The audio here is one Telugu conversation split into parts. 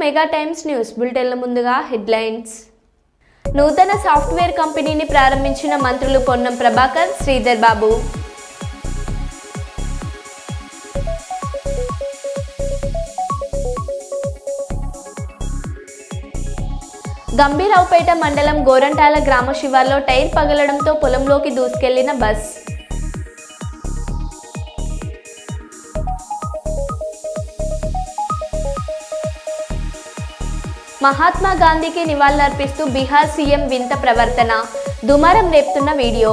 మెగా టైమ్స్ న్యూస్ బులెటిన్ల ముందుగా హెడ్లైన్స్. నూతన సాఫ్ట్వేర్ కంపెనీని ప్రారంభించిన మంత్రులు పొన్నం ప్రభాకర్, శ్రీధర్ బాబు. గంభీరావుపేట మండలం గోరంటాల గ్రామ శివార్లో టైర్ పగలడంతో పొలంలోకి దూసుకెళ్లిన బస్. మహాత్మా గాంధీకి నివాళులర్పిస్తూ బీహార్ సీఎం వింత ప్రవర్తన, దుమారం రేపుతున్న వీడియో.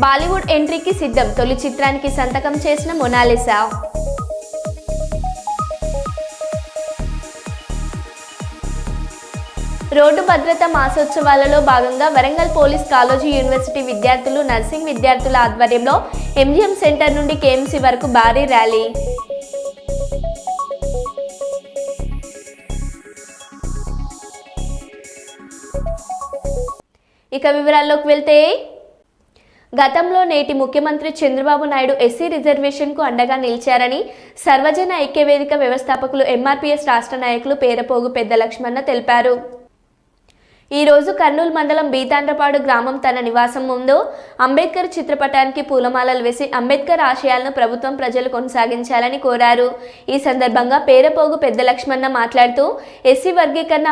బాలీవుడ్ ఎంట్రీకి సిద్ధం, తొలి చిత్రానికి సంతకం చేసిన మొనాలిసా. రోడ్డు భద్రతా మాసోత్సవాలలో భాగంగా వరంగల్ పోలీస్ కాలేజీ యూనివర్సిటీ విద్యార్థులు, నర్సింగ్ విద్యార్థుల ఆధ్వర్యంలో ఎంజిఎం సెంటర్ నుండి కేఎంసీ వరకు భారీ ర్యాలీ. ఇక వివరాల్లోకి వెళ్తే, గతంలో నేటి ముఖ్యమంత్రి చంద్రబాబు నాయుడు ఎస్సీ రిజర్వేషన్కు అండగా నిలిచారని సర్వజన ఐక్యవేదిక వ్యవస్థాపకులు ఎంఆర్పీఎస్ రాష్ట్ర నాయకులు పేరపోగు పెద్ద లక్ష్మణ తెలిపారు. ఈ రోజు కర్నూలు మండలం బీతాండ్రపాడు గ్రామం తన నివాసం ముందు అంబేద్కర్ చిత్రపటానికి పూలమాలలు వేసి అంబేద్కర్ ఆశయాలను ప్రభుత్వం ప్రజలు కొనసాగించాలని కోరారు. ఈ సందర్భంగా పేరపోగు పెద్ద లక్ష్మణ మాట్లాడుతూ ఎస్సీ వర్గీకరణ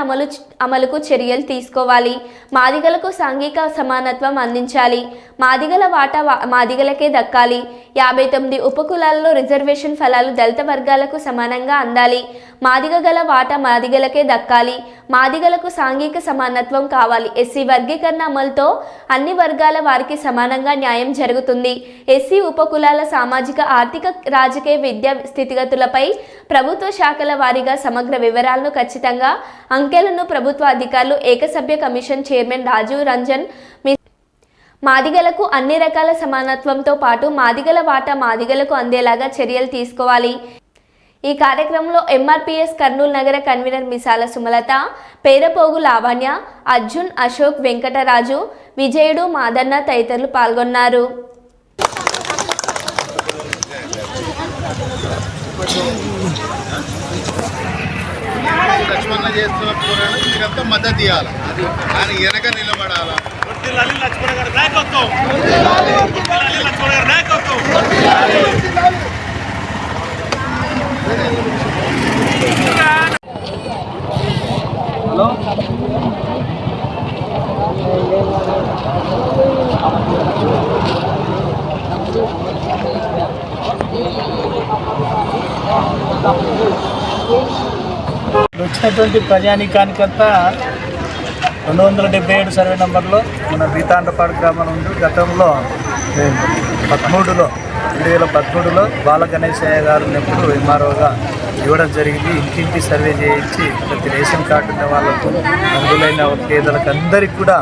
అమలుకు చర్యలు తీసుకోవాలి, మాదిగలకు సాంఘిక సమానత్వం అందించాలి, మాదిగల వాటా మాదిగలకే దక్కాలి, 59 ఉపకులాలలో రిజర్వేషన్ ఫలాలు దళిత వర్గాలకు సమానంగా అందాలి, మాదిగ గల వాటా మాదిగలకే దక్కాలి, మాదిగలకు సాంఘిక సమానత్వం కావాలి, ఎస్సీ వర్గీకరణ అమలుతో అన్ని వర్గాల వారికి సమానంగా న్యాయం జరుగుతుంది, ఎస్సీ ఉపకులాల సామాజిక ఆర్థిక రాజకీయ విద్యా స్థితిగతులపై ప్రభుత్వ శాఖల వారీగా సమగ్ర వివరాలను ఖచ్చితంగా అంకెలను ప్రభుత్వ అధికారులు ఏకసభ్య కమిషన్ చైర్మన్ రాజీవ్ రంజన్ మాదిగలకు అన్ని రకాల సమానత్వంతో పాటు మాదిగల వాటా మాదిగలకు అందేలాగా చర్యలు తీసుకోవాలి. ఈ కార్యక్రమంలో ఎంఆర్పీఎస్ కర్నూలు నగర కన్వీనర్ మిసాల సుమలత, పేరపోగు లావణ్య, అర్జున్, అశోక్, వెంకటరాజు, విజయుడు, మాదన్న తదితరులు పాల్గొన్నారు. లక్ష్మణ చేస్తున్న పోరాటం మీరంతా మద్దతు ఇవ్వాలి, ఆయన వెనక నిలబడాలా. లక్ష్మణ గారి నాయకత్వం, లక్ష్మణ గారి నాయకత్వం. హలో, వచ్చినటువంటి ప్రజానీకానికంతా 277 సర్వే నెంబర్లో మన బీతాండ్రపాడు గ్రామం నుండి గతంలో 2013లో బాల గణేశయ్య గారు ఉన్నప్పుడు ఎంఆర్ఓగా ఇవ్వడం జరిగింది. ఇంటింటి సర్వే చేయించి ప్రతి రేషన్ కార్డు ఉన్న వాళ్ళకు, అందులైన పేదలకు అందరికీ కూడా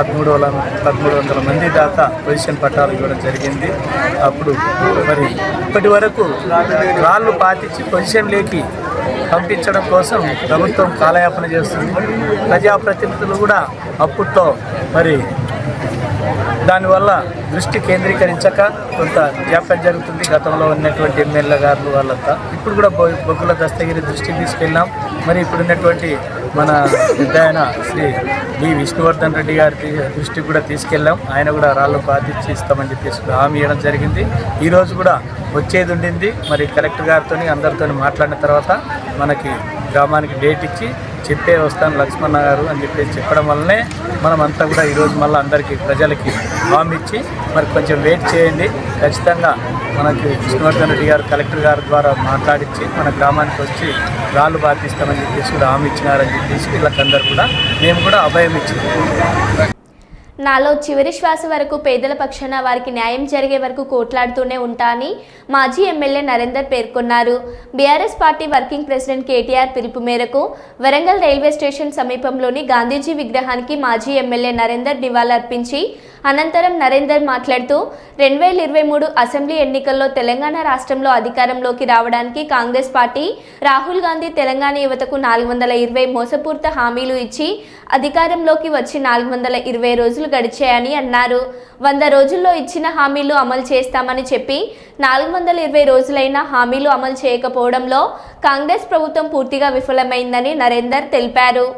1300 మంది దాకా పొజిషన్ పట్టాలు ఇవ్వడం జరిగింది. అప్పుడు మరి ఇప్పటి వరకు రాళ్ళు పాతించి పొజిషన్లోకి పంపించడం కోసం ప్రభుత్వం కాలయాపన చేస్తుంది. ప్రజాప్రతినిధులు కూడా అప్పట్లో మరి దానివల్ల దృష్టి కేంద్రీకరించక కొంత జాప్యం జరుగుతుంది. గతంలో ఉన్నటువంటి ఎమ్మెల్యే గారు వాళ్ళంతా ఇప్పుడు కూడా బొగ్గుల దస్తగిరి దృష్టికి తీసుకెళ్ళాం. మరి ఇప్పుడు ఉన్నటువంటి మన పెద్ద ఆయన శ్రీ బి విష్ణువర్ధన్ రెడ్డి గారి దృష్టికి కూడా తీసుకెళ్ళాం. ఆయన కూడా రాళ్ళు బాధించి ఇస్తామని చెప్పేసి హామీ ఇవ్వడం జరిగింది. ఈరోజు కూడా వచ్చేది ఉండింది. మరి కలెక్టర్ గారితో అందరితో మాట్లాడిన తర్వాత మనకి గ్రామానికి డేట్ ఇచ్చి చెప్పే వస్తాను లక్ష్మణ గారు అని చెప్పేసి చెప్పడం వల్లనే మనమంతా కూడా ఈరోజు మళ్ళీ అందరికీ ప్రజలకి హామీ ఇచ్చి మరి కొంచెం వెయిట్ చేయండి, ఖచ్చితంగా మనకి విష్ణువర్ధన్ రెడ్డి గారు కలెక్టర్ గారి ద్వారా మాట్లాడించి మన గ్రామానికి వచ్చి రాళ్ళు బాధిస్తామని చెప్పేసి కూడా హామీ ఇచ్చినారని చెప్పేసి వీళ్ళకందరూ కూడా మేము కూడా అభయం ఇచ్చింది. నాలో చివరి శ్వాస వరకు పేదల పక్షాన వారికి న్యాయం జరిగే వరకు కోట్లాడుతూనే ఉంటా అని మాజీ ఎమ్మెల్యే నరేందర్ పేర్కొన్నారు. BRS party working president KTR పిలుపు మేరకు వరంగల్ రైల్వే స్టేషన్ సమీపంలోని గాంధీజీ విగ్రహానికి మాజీ ఎమ్మెల్యే నరేందర్ నివాళులర్పించి అనంతరం నరేందర్ మాట్లాడుతూ 2023 అసెంబ్లీ ఎన్నికల్లో తెలంగాణ రాష్ట్రంలో అధికారంలోకి రావడానికి కాంగ్రెస్ పార్టీ రాహుల్ గాంధీ తెలంగాణ యువతకు 420 మోసపూరిత హామీలు ఇచ్చి అధికారంలోకి వచ్చి 420 రోజులు గడిచాయని అన్నారు. 100 రోజుల్లో ఇచ్చిన హామీలు అమలు చేస్తామని చెప్పి 420 రోజులైన హామీలు అమలు చేయకపోవడంలో కాంగ్రెస్ ప్రభుత్వం పూర్తిగా విఫలమైందని నరేందర్ తెలిపారు.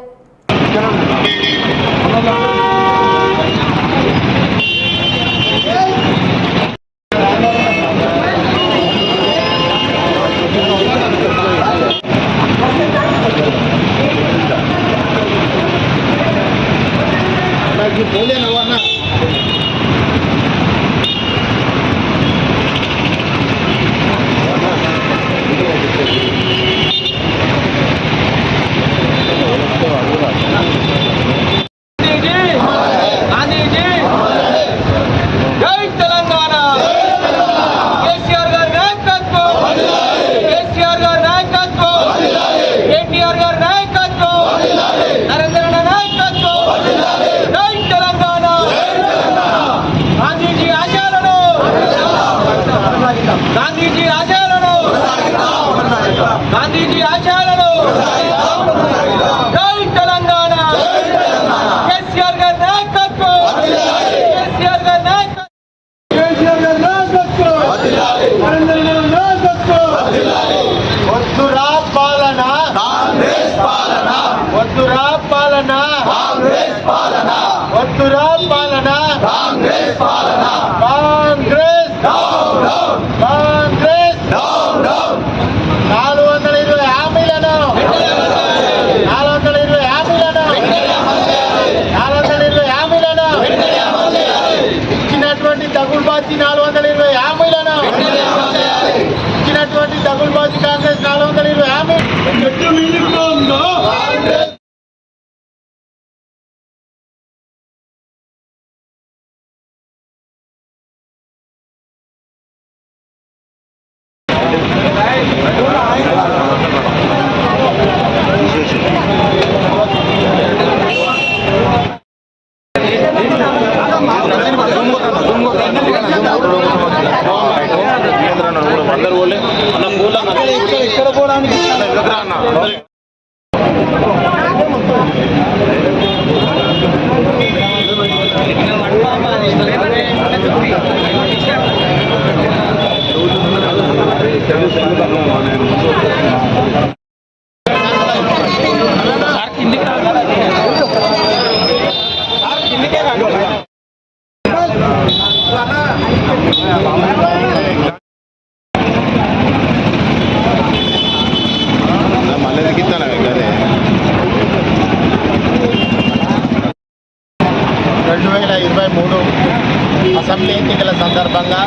అసెంబ్లీ ఎన్నికల సందర్భంగా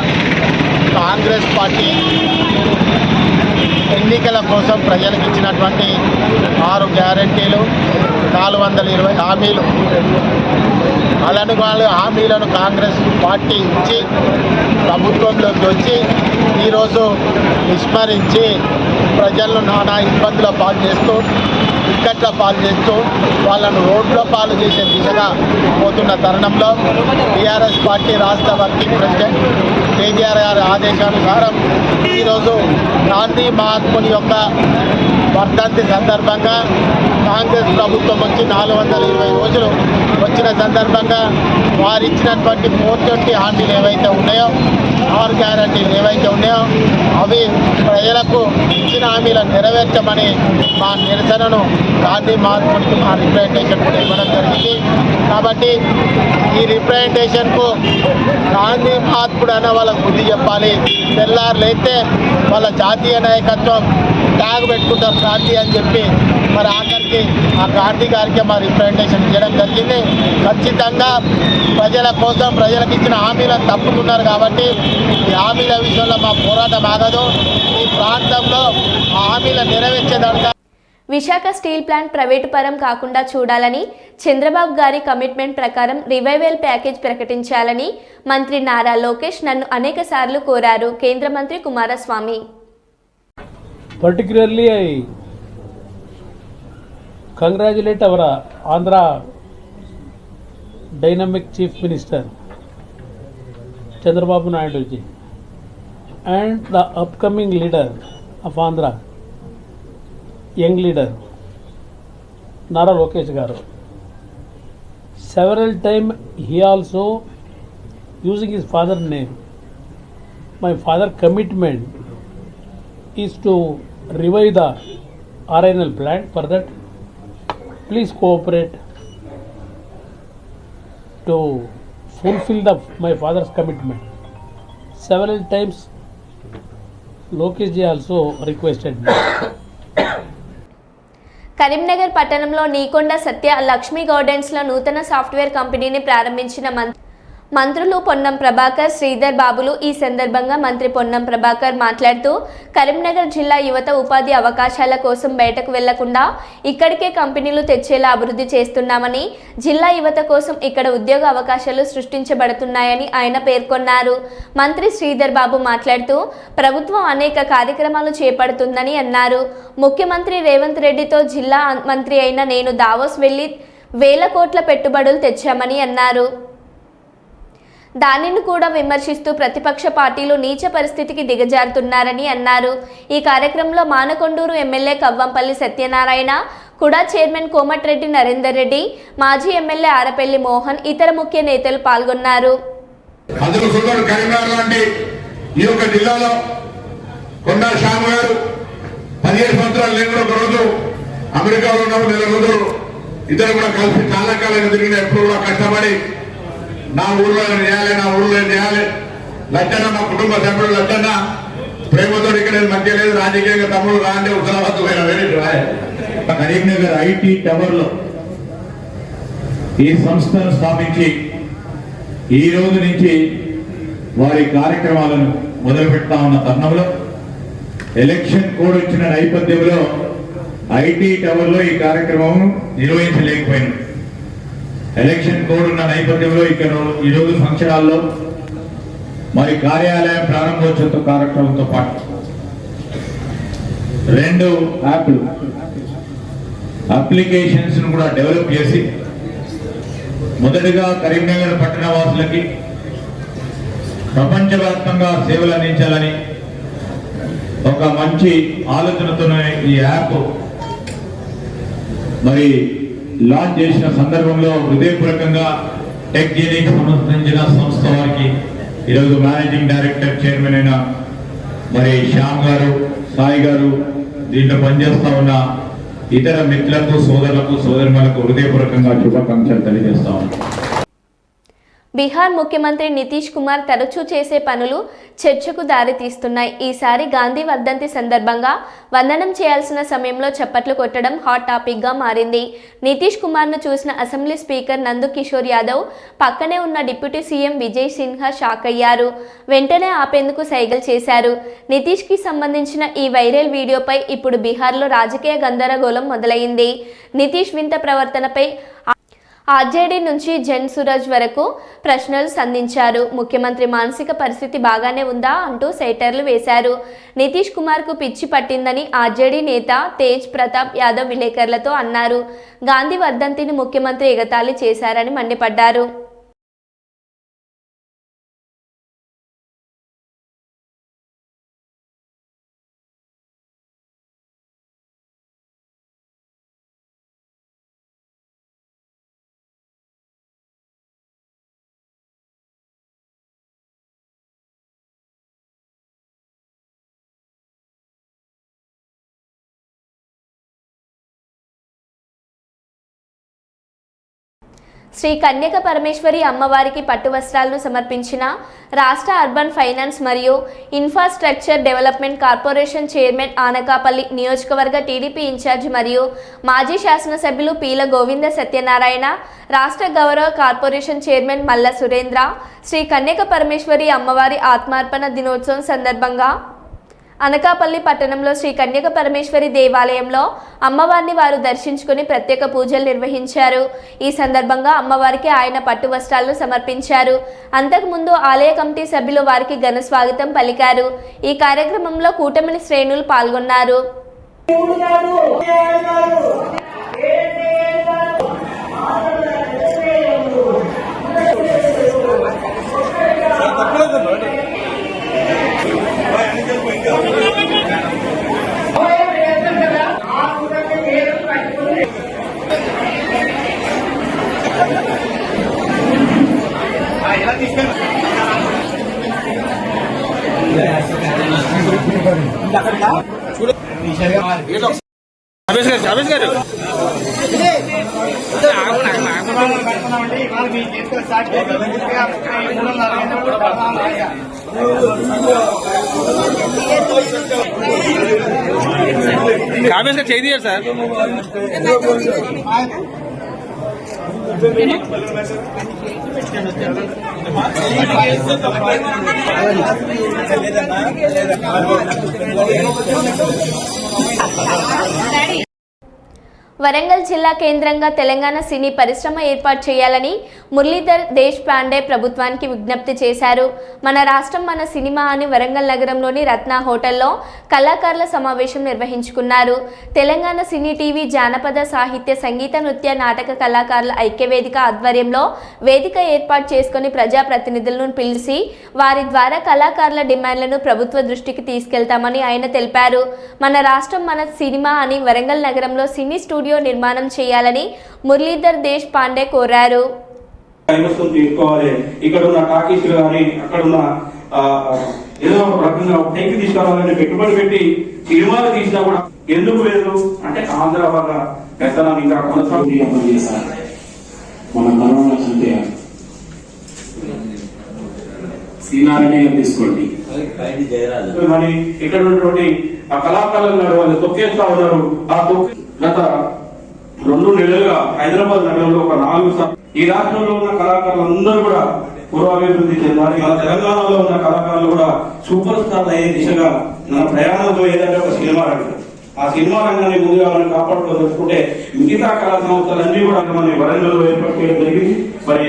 కాంగ్రెస్ పార్టీ ఎన్నికల కోసం ప్రజలకు ఇచ్చినటువంటి 6 గ్యారెంటీలు 420 హామీలు అలాంటి హామీలను కాంగ్రెస్ పార్టీ ఇచ్చి ప్రభుత్వంలోకి వచ్చి ఈరోజు విస్మరించి ప్రజలను నానా ఇబ్బందుల పాలు చేస్తూ ఇక్కట్ల పాలు చేస్తూ వాళ్ళను రోడ్ల పాలు చేసే దిశగా పోతున్న తరుణంలో టీఆర్ఎస్ పార్టీ రాష్ట్ర వర్కింగ్ ప్రెసిడెంట్ కేటీఆర్ గారి ఆదేశానుసారం ఈరోజు గాంధీ మహాత్ముని యొక్క వర్ధంతి సందర్భంగా కాంగ్రెస్ ప్రభుత్వం వచ్చి 420 రోజులు వచ్చిన సందర్భంగా వారు ఇచ్చినటువంటి 420 హామీలు ఏవైతే ఉన్నాయో 6 గ్యారెంటీలు ఏవైతే ఉన్నాయో అవి ప్రజలకు ఇచ్చిన హామీలను నెరవేర్చమని మా నిరసనను గాంధీ మహాత్మునికి మా రిప్రజెంటేషన్ కూడా ఇవ్వడం జరిగింది. కాబట్టి ఈ రిప్రజెంటేషన్కు గాంధీ మహాత్ముడు అన్న వాళ్ళకు బుద్ధి చెప్పాలి. తెల్లారులైతే వాళ్ళ జాతీయ నాయకత్వం ట్యాగ్ పెట్టుకుంటారు గాంధీ అని చెప్పి మరి ఆఖరికి ఆ గాంధీ గారికి మా రిప్రజెంటేషన్ ఇవ్వడం జరిగింది. ఖచ్చితంగా ప్రజల కోసం ప్రజలకు ఇచ్చిన హామీలను తప్పుతున్నారు కాబట్టి ఈ హామీల విషయంలో మా పోరాటం ఆగదు. ఈ ప్రాంతంలో ఆ హామీలను నెరవేర్చేదాకా విశాఖ స్టీల్ ప్లాంట్ ప్రైవేటు పరం కాకుండా చూడాలని చంద్రబాబు గారి కమిట్మెంట్ ప్రకారం రివైవల్ ప్యాకేజ్ ప్రకటించాలని మంత్రి నారా లోకేష్ నన్ను అనేక సార్లు కోరారు. కేంద్ర మంత్రి Kumaraswamy. Particularly, I congratulate our Andhra dynamic Chief Minister Chandrababu Naidu ji and the upcoming leader of Andhra, young leader Nara Lokesh Garu. Several times he also using his father's name. My father commitment is to revive the RNL plant. For that, please cooperate to fulfill my father's commitment. Several times Lokesh ji also requested me. Karimnagar పట్టణంలో నీకొండ సత్య లక్ష్మీ గార్డెన్స్లో నూతన సాఫ్ట్వేర్ కంపెనీని ప్రారంభించిన మంత్రులు పొన్నం ప్రభాకర్, శ్రీధర్ బాబులు. ఈ సందర్భంగా మంత్రి పొన్నం ప్రభాకర్ మాట్లాడుతూ కరీంనగర్ జిల్లా యువత ఉపాధి అవకాశాల కోసం బయటకు వెళ్లకుండా ఇక్కడికే కంపెనీలు తెచ్చేలా అభివృద్ధి చేస్తున్నామని, జిల్లా యువత కోసం ఇక్కడ ఉద్యోగ అవకాశాలు సృష్టించబడుతున్నాయని ఆయన పేర్కొన్నారు. మంత్రి శ్రీధర్ బాబు మాట్లాడుతూ ప్రభుత్వం అనేక కార్యక్రమాలు చేపడుతుందని అన్నారు. ముఖ్యమంత్రి రేవంత్ రెడ్డితో జిల్లా మంత్రి అయిన నేను దావోస్ వెళ్లి వేల కోట్ల పెట్టుబడులు తెచ్చామని అన్నారు. దానిని కూడా విమర్శిస్తూ ప్రతిపక్ష పార్టీలు నీచ పరిస్థితికి దిగజారుతున్నారని అన్నారు. ఈ కార్యక్రమంలో మానకొండూరు ఎమ్మెల్యే కవ్వంపల్లి సత్యనారాయణ, కుడా చైర్మన్ కోమటిరెడ్డి నరేందర్ రెడ్డి, మాజీ ఎమ్మెల్యే ఆరపల్లి మోహన్, ఇతర ముఖ్య నేతలు పాల్గొన్నారు. అందుకు సోదరుడు కరీంనగర్ లాంటి ఈ యొక్క జిల్లాలో కొండా శ్యామ్ గారు 17 సంవత్సరాలు నేను ఒక రోజు అమెరికాలో ఉన్నప్పుడు 9 రోజులు ఇద్దరు కూడా కలిసి చాలా కాలంగా తిరిగిన, ఎప్పుడు కూడా కష్టపడి నా ఊళ్ళో చేయాలి. లచ్చన్న మా కుటుంబ సభ్యుడు లచ్చన్న ప్రేమతో ఇక్కడ మధ్య లేదు, రాజకీయంగా తమ్ముడు రాంటే ఉత్సాహవంతమైన కరీంనగర్ ఐటీ టవర్ లో ఈ సంస్థను స్థాపించి ఈ రోజు నుంచి వారి కార్యక్రమాలను మొదలు పెడతా ఉన్న తరుణంలో ఎలక్షన్ కోడ్ వచ్చిన నేపథ్యంలో ఐటీ టవర్ లో ఈ కార్యక్రమం నిర్వహించలేకపోయింది. ఎలక్షన్ కోడ్ ఉన్న నేపథ్యంలో ఇక్కడ ఈరోజు ఫంక్షన్ హాల్లో మరి కార్యాలయం ప్రారంభోత్సవ కార్యక్రమంతో పాటు 2 అప్లికేషన్స్ కూడా డెవలప్ చేసి మొదటిగా కరీంనగర్ పట్టణ వాసులకి ప్రపంచవ్యాప్తంగా సేవలు అందించాలని ఒక మంచి ఆలోచనతోనే ఈ యాప్ మరి లాంచ్ చేసిన సందర్భంలో హృదయపూర్వకంగా టెక్జెనిక్ సంబంధించిన సంస్థ వారికి ఈరోజు మేనేజింగ్ డైరెక్టర్ చైర్మన్ అయిన మరి శ్యామ్ గారు, సాయి గారు, దీంట్లో పనిచేస్తా ఉన్న ఇతర మిత్రులకు, సోదరులకు, సోదరులకు హృదయపూర్వకంగా శుభాకాంక్షలు తెలియజేస్తా ఉన్నాం. బీహార్ ముఖ్యమంత్రి నితీష్ కుమార్ తరచూ చేసే పనులు చర్చకు దారితీస్తున్నాయి. ఈసారి గాంధీ వర్ధంతి సందర్భంగా వందనం చేయాల్సిన సమయంలో చప్పట్లు కొట్టడం హాట్ టాపిక్గా మారింది. నితీష్ కుమార్ను చూసిన అసెంబ్లీ స్పీకర్ నందు కిషోర్ యాదవ్, పక్కనే ఉన్న deputy CM Vijay Sinha shock అయ్యారు. వెంటనే ఆపేందుకు సైగలు చేశారు. నితీష్కి సంబంధించిన ఈ వైరల్ వీడియోపై ఇప్పుడు బీహార్లో రాజకీయ గందరగోళం మొదలైంది. నితీష్ వింత ప్రవర్తనపై ఆర్జేడీ నుంచి జన్ సురాజ్ వరకు ప్రశ్నలు సంధించారు. ముఖ్యమంత్రి మానసిక పరిస్థితి బాగానే ఉందా అంటూ సెటర్లు వేశారు. నితీష్ కుమార్కు పిచ్చి పట్టిందని ఆర్జేడీ నేత తేజ్ ప్రతాప్ యాదవ్ విలేకరులతో అన్నారు. గాంధీ వర్ధంతిని ముఖ్యమంత్రి ఎగతాళి చేశారని మండిపడ్డారు. శ్రీ కన్యక పరమేశ్వరి అమ్మవారికి పట్టు వస్త్రాలను సమర్పించిన రాష్ట్ర అర్బన్ ఫైనాన్స్ మరియు infrastructure development corporation chairman Anakapalli నియోజకవర్గ టీడీపీ ఇన్ఛార్జ్ మరియు మాజీ శాసనసభ్యులు పీల గోవింద సత్యనారాయణ, రాష్ట్ర గౌరవ కార్పొరేషన్ చైర్మన్ మల్ల సురేంద్ర శ్రీ కన్యక పరమేశ్వరి అమ్మవారి ఆత్మార్పణ దినోత్సవం సందర్భంగా అనకాపల్లి పట్టణంలో శ్రీ కన్యక పరమేశ్వరి దేవాలయంలో అమ్మవారిని వారు దర్శించుకుని ప్రత్యేక పూజలు నిర్వహించారు. ఈ సందర్భంగా అమ్మవారికి ఆయన పట్టు వస్త్రాలను సమర్పించారు. అంతకుముందు ఆలయ కమిటీ సభ్యులు వారికి ఘన స్వాగతం పలికారు. ఈ కార్యక్రమంలో కూటమి శ్రేణులు పాల్గొన్నారు. తక్కువ కామేష్ గారు చేయి సార్. వరంగల్ జిల్లా కేంద్రంగా తెలంగాణ సినీ పరిశ్రమ ఏర్పాటు చేయాలని మురళీధర్ దేశ్ పాండే ప్రభుత్వానికి విజ్ఞప్తి చేశారు. మన రాష్ట్రం మన సినిమా అని వరంగల్ నగరంలోని రత్న హోటల్లో కళాకారుల సమావేశం నిర్వహించుకున్నారు. తెలంగాణ సినీ టీవీ జానపద సాహిత్య సంగీత నృత్య నాటక కళాకారుల ఐక్యవేదిక ఆధ్వర్యంలో వేదిక ఏర్పాటు చేసుకుని ప్రజాప్రతినిధులను పిలిచి వారి ద్వారా కళాకారుల డిమాండ్లను ప్రభుత్వ దృష్టికి తీసుకెళ్తామని ఆయన తెలిపారు. మన రాష్ట్రం మన సినిమా అని వరంగల్ నగరంలో సినీ స్టూడియో నిర్మాణం చేయాలని మురళీధర్ దేశ్ పాండే కోరారు. తీసుకోవాలి. ఇక్కడ ఉన్న టాకీస్ కానీ అక్కడ ఉన్న ఏదో ఒక రకంగా టెంకి తీసుకురావాలని పెట్టుబడి పెట్టి సినిమాలు తీసినా కూడా ఎందుకు లేదు అంటే ఆంధ్ర వల్ల పెద్దలను ఇంకా కొనసాగి అమలు చేశారు. మన కరోనా అంటే సీనారిటీ తీసుకోండి. మరి ఇక్కడ ఉన్నటువంటి ఆ కళాకారులు వాళ్ళు తొక్కేస్తా ఉన్నారు. ఆ గత 2 నెలలుగా హైదరాబాద్ నగరంలో ఒక 4 సార్లు ఈ రాష్ట్రంలో ఉన్న కళాకారులందరూ కూడా పూర్వాభివృద్ధి చెందాలి. మన తెలంగాణలో ఉన్న కళాకారులు కూడా సూపర్ స్టార్లు అయ్యే దిశగా మన ప్రయాణంలో ఏదంటే ఒక సినిమా రంగం. ఆ సినిమా రంగాన్ని ముందుగా మనం కాపాడుకోదలుచుకుంటే మిగతా కళా సంస్థలన్నీ కూడా మన వరంగల్లో ఏర్పాటు చేయడం జరిగింది. మరి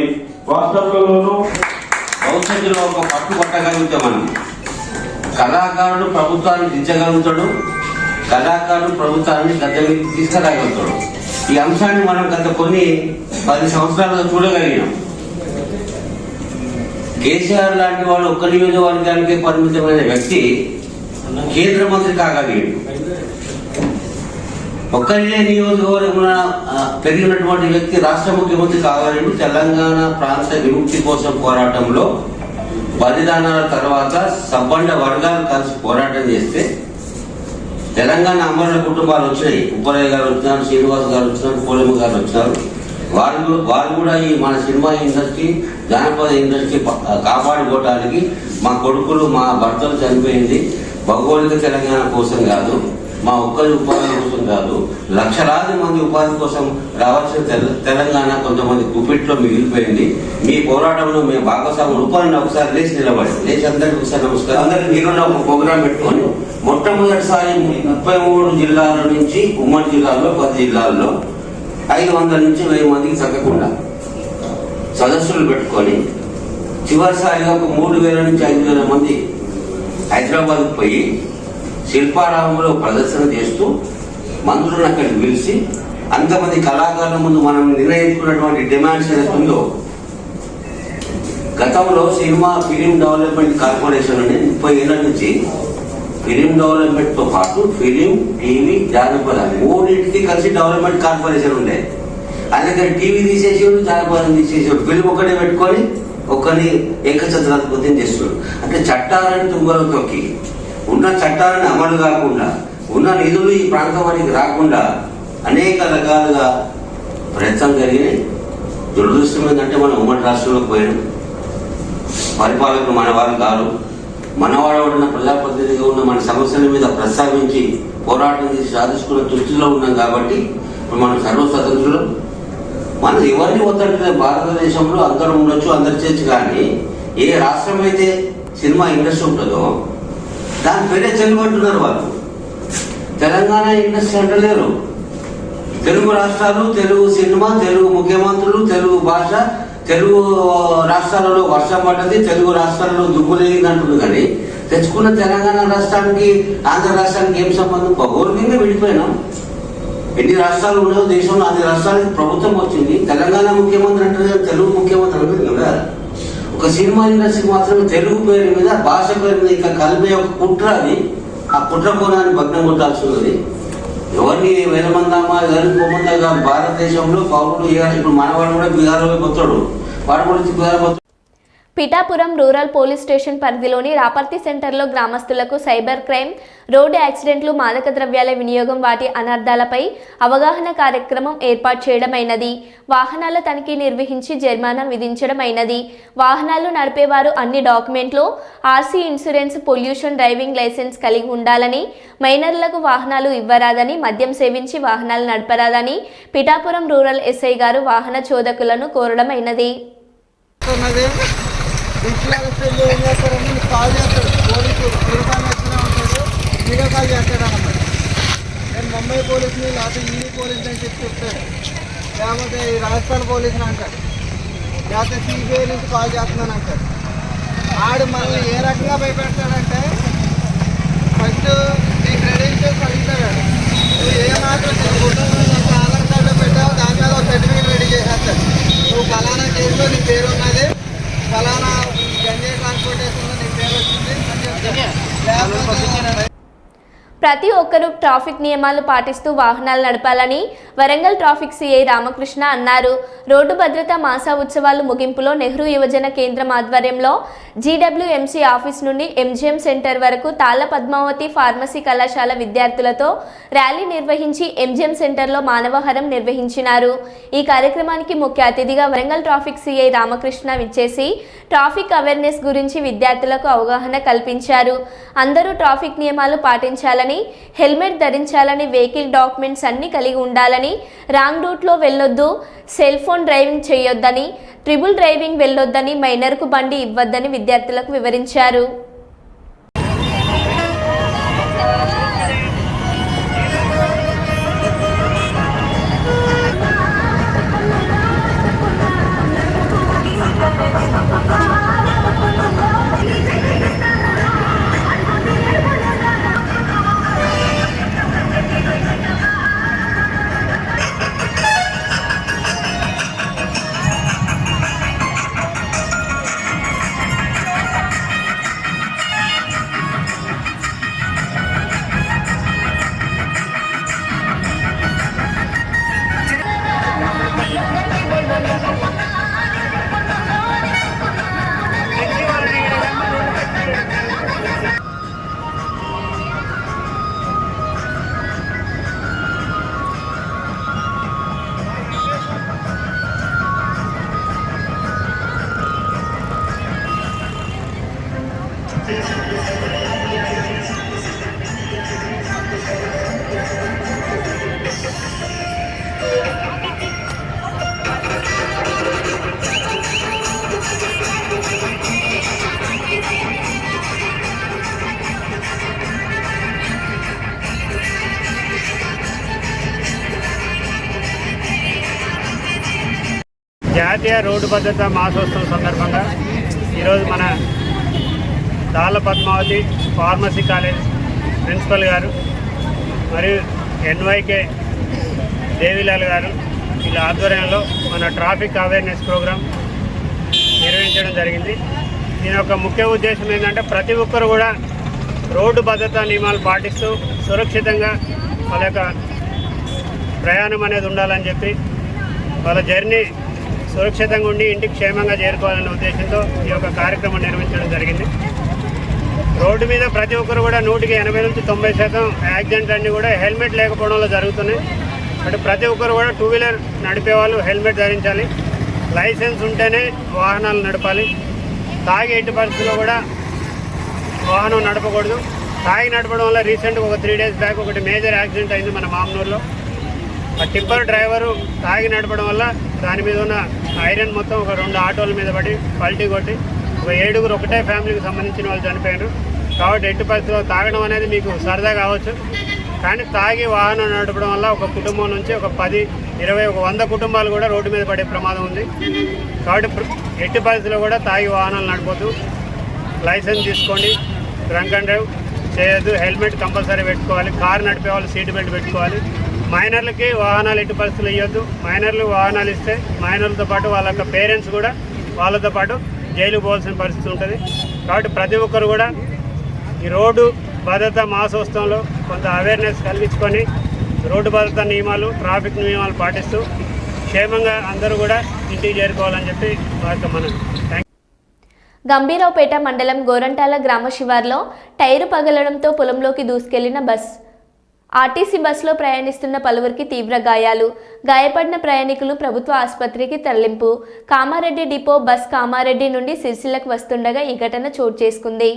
వాస్తవంలోనూ భవిష్యత్తులో ఒక పట్టు పట్టగలుగుతాం. మనం కళాకారుడు ప్రభుత్వాన్ని దించగలుగుతాడు, కళాకారుడు ప్రభుత్వాన్ని గద్దె మీద తీసుకురాగలుగుతాడు. ఈ అంశాన్ని మనం గత కొన్ని 10 సంవత్సరాలుగా చూడగలిగినాం. కేసీఆర్ లాంటి వాళ్ళు ఒక్క నియోజకవర్గానికి పరిమితమైన వ్యక్తి కేంద్ర మంత్రి కాగలిగాడు. ఒక్కరినే నియోజకవర్గంలో పెరిగినటువంటి వ్యక్తి రాష్ట్ర ముఖ్యమంత్రి కాగలిగాడు. తెలంగాణ ప్రాంత విముక్తి కోసం పోరాటంలో బలిదానాల తర్వాత సబ్బండ వర్గాలు కలిసి పోరాటం చేస్తే తెలంగాణ అమరుల కుటుంబాలు వచ్చినాయి. ఉప్పరయ్య గారు వచ్చినారు, శ్రీనివాస్ గారు వచ్చినారు, పోలమ్మ గారు వచ్చినారు. వాళ్ళు కూడా ఈ మన సినిమా ఇండస్ట్రీ జానపద ఇండస్ట్రీ కాపాడుకోవడానికి మా కొడుకులు మా భర్తలు చనిపోయింది భౌగోళిక తెలంగాణ కోసం కాదు, మా ఒక్కరి ఉపాధి కోసం కాదు, లక్షలాది మంది ఉపాధి కోసం రావాల్సిన తెలంగాణ కొంతమంది గుప్పిట్లో మిగిలిపోయింది. మీ పోరాటంలో మేము భాగస్వాములు ఉపాధిని ఒకసారి లేచి అందరికీ ఒకసారి నమస్కారం. అందరికీ మీరున్న ఒక ప్రోగ్రాం పెట్టుకొని మొట్టమొదటిసారి 33 జిల్లాల నుంచి ఉమ్మడి జిల్లాల్లో 10 జిల్లాల్లో 500 నుంచి 1000 మందికి తగ్గకుండా సదస్సులు పెట్టుకొని చివరిసారిగా ఒక 3000 నుంచి 5000 మంది హైదరాబాద్కు పోయి శిల్పారామంలో ప్రదర్శన చేస్తూ మంత్రులను అక్కడికి పిలిచి అంతమంది కళాకారుల ముందు మనం నిర్ణయించుకున్నటువంటి డిమాండ్స్ ఏదైతుందో గతంలో సినిమా ఫిలిం డెవలప్మెంట్ కార్పొరేషన్ అని 30 ఏళ్ల నుంచి ఫిలిం డెవలప్మెంట్ తో పాటు ఫిలిం, టీవీ, జానపద 3టికి కలిసి డెవలప్మెంట్ కార్పొరేషన్ ఉండే. అందుకని టీవీ తీసేసేవాడు, జానపదం తీసేసేవాడు, ఫిలిం ఒక్కడే పెట్టుకొని ఒక్కరిని ఏకఛత్రాధిపత్యం చేస్తాడు. అంటే చట్టాలని తుంగలో తొక్కి ఉన్న చట్టాలను అమలు కాకుండా ఉన్న నిధులు ఈ ప్రాంతం వారికి రాకుండా అనేక రకాలుగా ప్రయత్నం జరిగినాయి. దురదృష్టం ఏంటంటే మనం ఉమ్మడి రాష్ట్రంలోకి పోయినాం. పరిపాలకులు మన వాళ్ళు కాదు, మనవాడ ఉన్న ప్రజాప్రతినిధిగా ఉన్న మన సమస్యల మీద ప్రస్తావించి పోరాటం చేసి సాధించుకున్న దృష్టిలో ఉన్నాం. కాబట్టి ఇప్పుడు మనం సర్వస్వతంత్రులు. మనం ఎవరిని వద్దంటే భారతదేశంలో అందరూ ఉండొచ్చు, అందరు చేయొచ్చు. కానీ ఏ రాష్ట్రం అయితే సినిమా ఇండస్ట్రీ ఉంటుందో దాని పేరే తెలుగు అంటున్నారు వాళ్ళు. తెలంగాణ ఇండస్ట్రీ అంటలేరు. తెలుగు రాష్ట్రాలు, తెలుగు సినిమా, తెలుగు ముఖ్యమంత్రులు, తెలుగు భాష, తెలుగు రాష్ట్రాలలో వర్షం పడ్డది, తెలుగు రాష్ట్రాలలో దుబ్బులేని అంటుంది. కానీ తెచ్చుకున్న తెలంగాణ రాష్ట్రానికి ఆంధ్ర రాష్ట్రానికి ఏం సంబంధం? భౌగోళికంగా విడిపోయినాం. ఎన్ని రాష్ట్రాలు ఉన్నాయో దేశంలో అన్ని రాష్ట్రాలకి ప్రభుత్వం వచ్చింది. తెలంగాణ ముఖ్యమంత్రి అంటే తెలుగు ముఖ్యమంత్రి అనేది కదా. ఒక ఒక సినిమా ఇండస్ట్రీ మాత్రం తెలుగు పేరు మీద, భాష పేరు మీద ఇంకా కలిపే ఒక కుట్ర అని, ఆ కుట్ర కోణాన్ని భగ్నం కొట్టాల్సి ఉన్నది. ఎవరిని వెళ్ళమందామా, ఎవరిని పోమందా కాదు. భారతదేశంలో పౌరుడు ఇప్పుడు మనవాడు కూడా బీహార్లో పోతాడు, వాడు కూడా బీహార్ పోతాడు. పిఠాపురం రూరల్ పోలీస్ స్టేషన్ పరిధిలోని రాపర్తి సెంటర్లో గ్రామస్తులకు సైబర్ క్రైమ్, రోడ్డు యాక్సిడెంట్లు, మాదక ద్రవ్యాల వినియోగం, వాటి అనర్థాలపై అవగాహన కార్యక్రమం ఏర్పాటు చేయడమైనది. వాహనాల తనిఖీ నిర్వహించి జరిమానా విధించడమైనది. వాహనాలు నడిపేవారు అన్ని డాక్యుమెంట్లు, RC, insurance, pollution, driving licence కలిగి ఉండాలని, మైనర్లకు వాహనాలు ఇవ్వరాదని, మద్యం సేవించి వాహనాలు నడపరాదని పిఠాపురం రూరల్ ఎస్ఐ గారు వాహన చోదకులను కోరడమైనది. ఏం చేస్తారని కాల్ చేస్తాడు పోలీసు, తిరుగుతాను వచ్చినా ఉంటాడు, వీడియో కాల్ చేస్తాడు అన్నమాట. నేను ముంబై పోలీసుని లేకపోతే ఈడీ పోలీసుని అని చెప్తాడు, లేకపోతే ఈ రాజస్థాన్ పోలీసుని అంటాడు, లేకపోతే సిబిఐ నుంచి కాల్ చేస్తున్నాను అంటాడు. ఆడు మనల్ని ఏ రకంగా భయపెడతాడంటే ఫస్ట్ నీ క్రెడెన్షియల్స్ అడుగుతాడు. నువ్వు ఏ మాత్రం ఆధార్ కార్డులో పెట్టావు, దాని మీద ఒక సర్టిఫికేట్ రెడీ చేసేస్తాడు. నువ్వు ఫలానా కేసులో నీ పేరు ఉన్నది, ఫలానా గంజాయి ట్రాన్స్పోర్టేషన్లో నీ పేరు వచ్చింది అని చెప్తాను. ప్రతి ఒక్కరూ ట్రాఫిక్ నియమాలు పాటిస్తూ వాహనాలు నడపాలని వరంగల్ ట్రాఫిక్ సిఐ రామకృష్ణ అన్నారు. రోడ్డు భద్రతా మాసా ఉత్సవాలు ముగింపులో నెహ్రూ యువజన కేంద్రం ఆధ్వర్యంలో జీడబ్ల్యూఎంసీ ఆఫీస్ నుండి ఎంజీఎం సెంటర్ వరకు తాళ్ళ పద్మావతి ఫార్మసీ కళాశాల విద్యార్థులతో ర్యాలీ నిర్వహించి ఎంజీఎం సెంటర్లో మానవహారం నిర్వహించినారు. ఈ కార్యక్రమానికి ముఖ్య అతిథిగా వరంగల్ ట్రాఫిక్ సిఐ రామకృష్ణ విచ్చేసి ట్రాఫిక్ అవేర్నెస్ గురించి విద్యార్థులకు అవగాహన కల్పించారు. అందరూ ట్రాఫిక్ నియమాలు పాటించాలని, హెల్మెట్ ధరించాలని, వెహికల్ డాక్యుమెంట్స్ అన్ని కలిగి ఉండాలని, రాంగ్ రూట్లో వెళ్ళొద్దు, సెల్ ఫోన్ డ్రైవింగ్ చేయొద్దని, ట్రిపుల్ డ్రైవింగ్ వెళ్ళొద్దని, మైనర్కు బండి ఇవ్వద్దని విద్యార్థులకు వివరించారు. జాతీయ రోడ్డు భద్రతా మాసోత్సవం సందర్భంగా ఈరోజు మన తాళ్ళ పద్మావతి ఫార్మసీ కాలేజ్ ప్రిన్సిపల్ గారు మరియు ఎన్వైకే దేవిలాల్ గారు వీళ్ళ ఆధ్వర్యంలో మన ట్రాఫిక్ అవేర్నెస్ ప్రోగ్రాం నిర్వహించడం జరిగింది. దీని యొక్క ముఖ్య ఉద్దేశం ఏంటంటే ప్రతి ఒక్కరు కూడా రోడ్డు భద్రతా నియమాలు పాటిస్తూ సురక్షితంగా వాళ్ళ యొక్క ప్రయాణం అనేది ఉండాలని చెప్పి వాళ్ళ జర్నీ సురక్షితంగా ఉండి ఇంటికి క్షేమంగా చేరుకోవాలనే ఉద్దేశంతో ఈ యొక్క కార్యక్రమం నిర్వహించడం జరిగింది. రోడ్డు మీద ప్రతి ఒక్కరు కూడా 80 నుంచి 90% యాక్సిడెంట్లు అన్నీ కూడా హెల్మెట్ లేకపోవడంలో జరుగుతున్నాయి. అంటే ప్రతి ఒక్కరు కూడా టూ వీలర్ నడిపే వాళ్ళు హెల్మెట్ ధరించాలి, లైసెన్స్ ఉంటేనే వాహనాలు నడపాలి, తాగి ఎట్టి పరిస్థితుల్లో కూడా వాహనం నడపకూడదు. తాగి నడపడం వల్ల రీసెంట్గా ఒక 3 days బ్యాక్ ఒకటి మేజర్ యాక్సిడెంట్ అయింది మన మామనూరులో. ఆ టిప్పర్ డ్రైవరు తాగి నడపడం వల్ల దాని మీద ఉన్న ఐరన్ మొత్తం ఒక 2 ఆటోల మీద పడి పల్టీ కొట్టి ఒక 7 ఒకటే ఫ్యామిలీకి సంబంధించిన వాళ్ళు చనిపోయారు. కాబట్టి ఎట్టి పరిస్థితుల్లో తాగడం అనేది మీకు సరదా కావచ్చు, కానీ తాగి వాహనం నడపడం వల్ల ఒక కుటుంబం నుంచి ఒక 10, 20, 100 కుటుంబాలు కూడా రోడ్డు మీద పడే ప్రమాదం ఉంది. కాబట్టి ఎట్టి పరిస్థితుల్లో కూడా తాగి వాహనాలు నడపొద్దు, లైసెన్స్ తీసుకోండి, డ్రంక్ అండ్ డ్రైవ్ చేయొద్దు, హెల్మెట్ కంపల్సరీ పెట్టుకోవాలి, కారు నడిపే వాళ్ళు సీట్ బెల్ట్ పెట్టుకోవాలి. మైనర్లకి వాహనాలు ఎట్టి పరిస్థితులు ఇవ్వద్దు. మైనర్లు వాహనాలు ఇస్తే మైనర్లతో పాటు వాళ్ళ యొక్క పేరెంట్స్ కూడా వాళ్ళతో పాటు జైలుకు పోవాల్సిన పరిస్థితి ఉంటుంది. కాబట్టి ప్రతి ఒక్కరు కూడా ఈ రోడ్డు భద్రతా మాసోత్సవంలో కొంత అవేర్నెస్ కలిగించుకొని రోడ్డు భద్రతా నియమాలు, ట్రాఫిక్ నియమాలు పాటిస్తూ క్షేమంగా అందరూ కూడా ఇంటికి చేరుకోవాలని చెప్పి వారికి మనం గంభీరావుపేట మండలం గోరంటాల గ్రామ శివార్లో టైరు పగలడంతో పొలంలోకి దూసుకెళ్లిన బస్. ఆర్టీసీ బస్సులో ప్రయాణిస్తున్న పలువురికి తీవ్ర గాయాలు. గాయపడిన ప్రయాణికులు ప్రభుత్వ ఆసుపత్రికి తరలింపు. కామారెడ్డి డిపో బస్ కామారెడ్డి నుండి సిరిసిల్లకు వస్తుండగా ఈ ఘటన చోటు చేసుకుంది.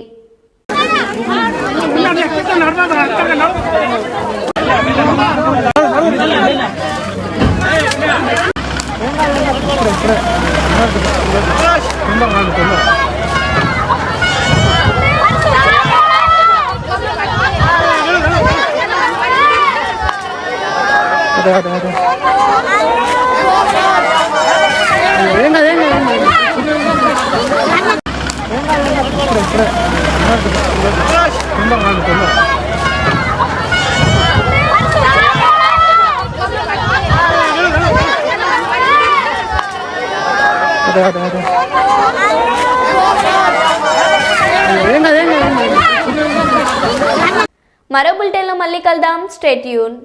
మరో బులెటిన్లో మళ్ళీ కలుద్దాం. Stay tune.